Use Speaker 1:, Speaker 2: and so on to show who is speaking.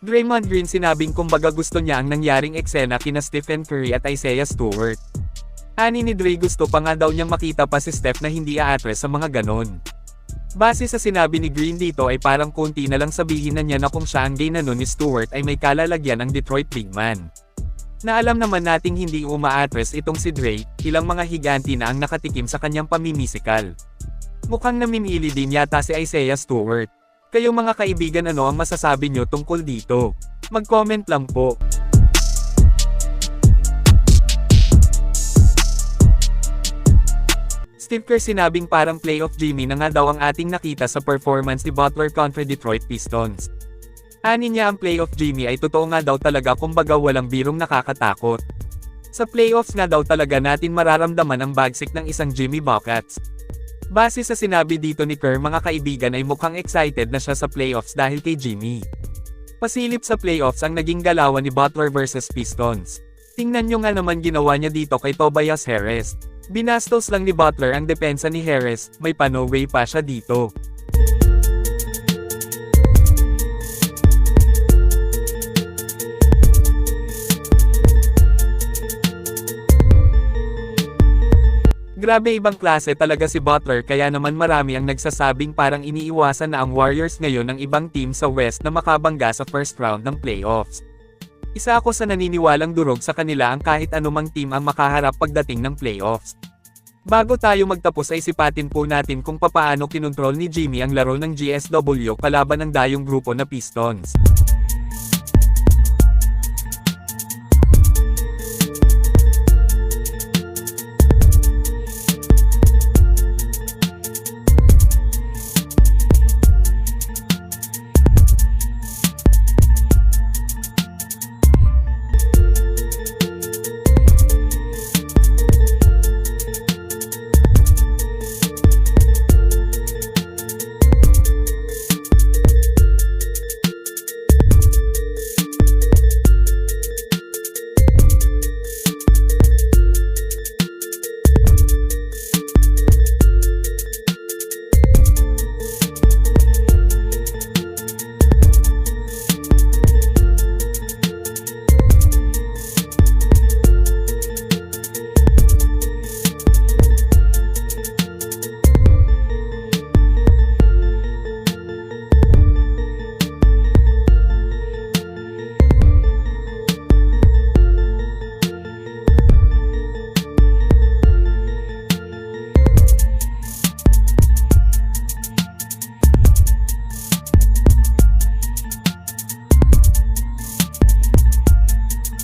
Speaker 1: Draymond Green sinabing kumbaga gusto niya ang nangyaring eksena kina Stephen Curry at Isaiah Stewart. Ani ni Dre gusto pa nga daw niyang makita pa si Steph na hindi aatres sa mga ganon. Base sa sinabi ni Green dito ay parang konti na lang sabihin na niya na kung siya ang gay na nun ni Stewart ay may kalalagyan ang Detroit big man. Na alam naman nating hindi umaatres itong si Dre, ilang mga higanti na ang nakatikim sa kanyang pamimisikal. Mukhang namimili din yata si Isaiah Stewart. Kayo mga kaibigan, ano ang masasabi nyo tungkol dito? Mag-comment lang po. Steve Kerr sinabing parang playoff Jimmy na nga daw ang ating nakita sa performance ni Butler kontra Detroit Pistons. Ani niya ang playoff Jimmy ay totoo nga daw talaga, kumbaga walang birong nakakatakot. Sa playoffs nga daw talaga natin mararamdaman ang bagsik ng isang Jimmy Buckets. Base sa sinabi dito ni Kerr, mga kaibigan, ay mukhang excited na siya sa playoffs dahil kay Jimmy. Pasilip sa playoffs ang naging galawan ni Butler versus Pistons. Tingnan nyo nga naman ginawa niya dito kay Tobias Harris. Binastos lang ni Butler ang depensa ni Harris, may pa-no-way pa siya dito. Grabe, ibang klase talaga si Butler, kaya naman marami ang nagsasabing parang iniiwasan na ang Warriors ngayon ng ibang team sa West na makabangga sa first round ng playoffs. Isa ako sa naniniwalang durog sa kanila ang kahit anumang team ang makaharap pagdating ng playoffs. Bago tayo magtapos ay sipatin po natin kung papaano kinontrol ni Jimmy ang laro ng GSW kalaban ng dayong grupo na Pistons.